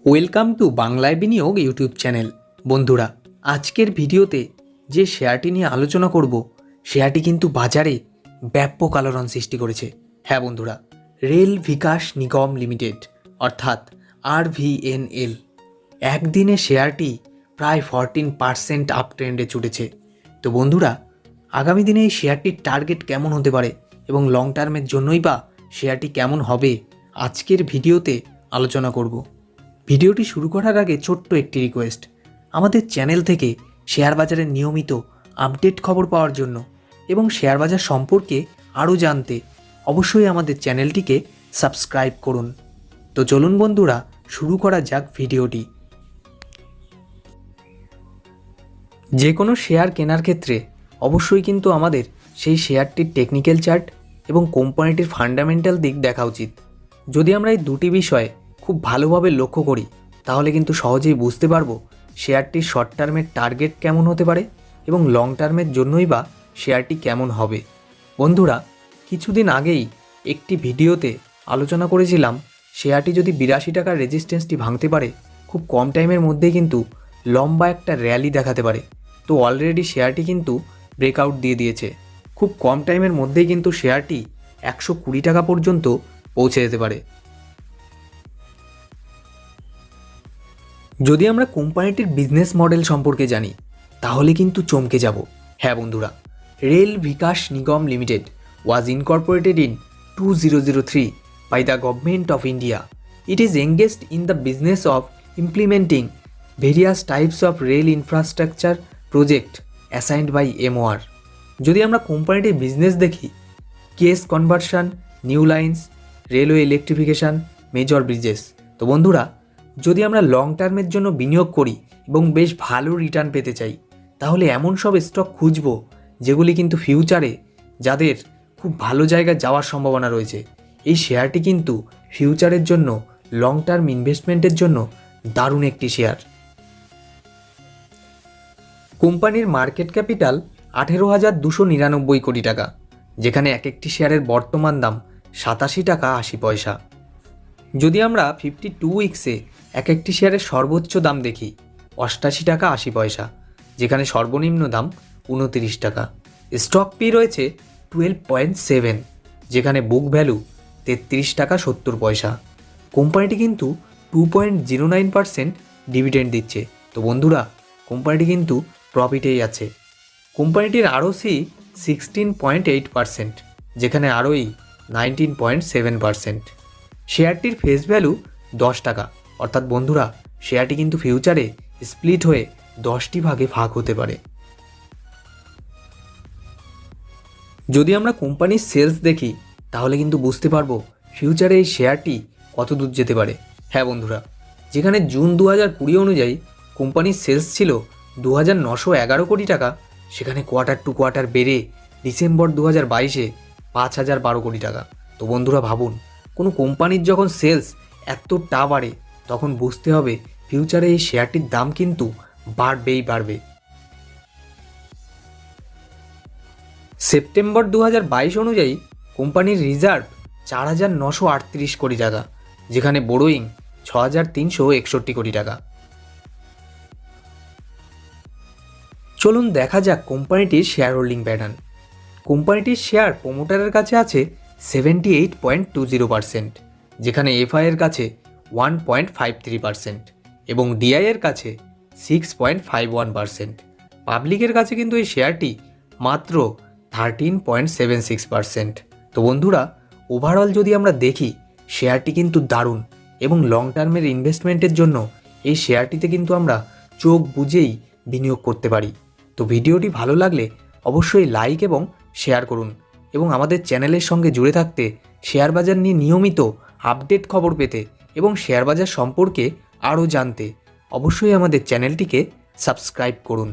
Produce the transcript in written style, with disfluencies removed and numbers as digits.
Welcome to বাংলায় বিনিয়োগ YouTube channel. বন্ধুরা, আজকের ভিডিওতে যে শেয়ারটি নিয়ে আলোচনা করব শেয়ারটি কিন্তু বাজারে ব্যাপক আলোড়ন সৃষ্টি করেছে। হ্যাঁ বন্ধুরা, রেল বিকাশ নিগম লিমিটেড অর্থাৎ rvnl একদিনে শেয়ারটি প্রায় 14% আপ ট্রেন্ডে ছুটেছে। তো বন্ধুরা, আগামী দিনে এই শেয়ারটির টার্গেট কেমন হতে পারে এবং লং টার্মের জন্যই বা শেয়ারটি কেমন হবে আজকের ভিডিওতে আলোচনা করব। ভিডিওটি শুরু করার আগে ছোট্ট একটি রিকোয়েস্ট, আমাদের চ্যানেল থেকে শেয়ার বাজারের নিয়মিত আপডেট খবর পাওয়ার জন্য এবং শেয়ার বাজার সম্পর্কে আরও জানতে অবশ্যই আমাদের চ্যানেলটিকে সাবস্ক্রাইব করুন। তো চলুন বন্ধুরা, শুরু করা যাক ভিডিওটি। যে কোনো শেয়ার কেনার ক্ষেত্রে অবশ্যই কিন্তু আমাদের সেই শেয়ারটির টেকনিক্যাল চার্ট এবং কোম্পানিটির ফান্ডামেন্টাল দিক দেখা উচিত। যদি আমরা এই দুটি বিষয়ে খুব ভালোভাবে লক্ষ্য করি তাহলে কিন্তু সহজেই বুঝতে পারবো শেয়ারটির শর্ট টার্মের টার্গেট কেমন হতে পারে এবং লং টার্মের জন্যই বা শেয়ারটি কেমন হবে। বন্ধুরা, কিছুদিন আগেই একটি ভিডিওতে আলোচনা করেছিলাম শেয়ারটি যদি 82 টাকার রেজিস্ট্যান্সটি ভাঙতে পারে খুব কম টাইমের মধ্যেই কিন্তু লম্বা একটা র্যালি দেখাতে পারে। তো অলরেডি শেয়ারটি কিন্তু ব্রেকআউট দিয়ে দিয়েছে। খুব কম টাইমের মধ্যেই কিন্তু শেয়ারটি 120 টাকা পর্যন্ত পৌঁছে যেতে পারে। যদি আমরা কোম্পানিটির বিজনেস মডেল সম্পর্কে জানি তাহলে কিন্তু চমকে যাব। হ্যাঁ বন্ধুরা, Rail Vikas Nigam Limited was incorporated in 2003 by the Government of India. It is engaged in the business of implementing various types of rail infrastructure project assigned by MOR. যদি আমরা কোম্পানিটির বিজনেস দেখি, gauge conversion, new lines, railway electrification, major bridges. তো বন্ধুরা, যদি আমরা long টার্মের জন্য বিনিয়োগ করি এবং বেশ ভালো রিটার্ন পেতে চাই তাহলে এমন সব স্টক খুঁজব যেগুলি কিন্তু ফিউচারে যাদের খুব ভালো জায়গায় যাওয়ার সম্ভাবনা রয়েছে। এই শেয়ারটি কিন্তু ফিউচারের জন্য লং টার্ম ইনভেস্টমেন্টের জন্য দারুণ একটি শেয়ার। কোম্পানির মার্কেট ক্যাপিটাল 18,299 কোটি টাকা, যেখানে এক একটি শেয়ারের বর্তমান দাম 87 টাকা 80 পয়সা। যদি আমরা 52 উইক্সে এক একটি শেয়ারের সর্বোচ্চ দাম দেখি 88 টাকা 80 পয়সা, যেখানে সর্বনিম্ন দাম 29 টাকা। স্টক পি রয়েছে 12.7, যেখানে বুক ভ্যালু 33 টাকা 70 পয়সা। কোম্পানিটি কিন্তু 2.09% ডিভিডেন্ড দিচ্ছে। তো বন্ধুরা, কোম্পানিটি কিন্তু প্রফিটেই আছে। কোম্পানিটির আরওসি 16.8%, যেখানে আরওই 19.7%। শেয়ারটির ফেস ভ্যালু 10 টাকা, অর্থাৎ বন্ধুরা শেয়ারটি কিন্তু ফিউচারে স্প্লিট হয়ে 10টি ভাগে ভাগ হতে পারে। যদি আমরা কোম্পানির সেলস দেখি তাহলে কিন্তু বুঝতে পারবো ফিউচারে এই শেয়ারটি কত দূর যেতে পারে। হ্যাঁ বন্ধুরা, যেখানে জুন 2020 অনুযায়ী কোম্পানির সেলস ছিল 2,911 কোটি টাকা, সেখানে কোয়ার্টার টু কোয়ার্টার বেড়ে ডিসেম্বর 2022-এ 5,012 কোটি টাকা। তো বন্ধুরা ভাবুন, কোনো কোম্পানির যখন সেলস এতটা বাড়ে তখন বুঝতে হবে ফিউচারে এই শেয়ারটির দাম কিন্তু বাড়বেই বাড়বে। সেপ্টেম্বর 2022 অনুযায়ী কোম্পানির রিজার্ভ 4,938 কোটি টাকা, যেখানে বোরোয়িং 6,361 কোটি টাকা। চলুন দেখা যাক কোম্পানিটির শেয়ার হোল্ডিং প্যাটার্ন। কোম্পানিটির শেয়ার প্রোমোটারের কাছে আছে 78.20%, যেখানে এফআই এর কাছে 1.53% এবং ডিআই এর কাছে 6.51%। পাবলিকের কাছে কিন্তু এই শেয়ারটি মাত্র 13.76%। তো বন্ধুরা, ওভারঅল যদি আমরা দেখি শেয়ারটি কিন্তু দারুণ এবং লং টার্মের ইনভেস্টমেন্টের জন্য এই শেয়ারটিতে কিন্তু আমরা চোখ বুজেই বিনিয়োগ করতে পারি। তো ভিডিওটি ভালো লাগলে অবশ্যই লাইক এবং শেয়ার করুন এবং আমাদের চ্যানেলের সঙ্গে জুড়ে থাকতে, শেয়ার বাজার নিয়ে নিয়মিত আপডেট খবর পেতে এবং শেয়ার বাজার সম্পর্কে আরও জানতে অবশ্যই আমাদের চ্যানেলটিকে সাবস্ক্রাইব করুন।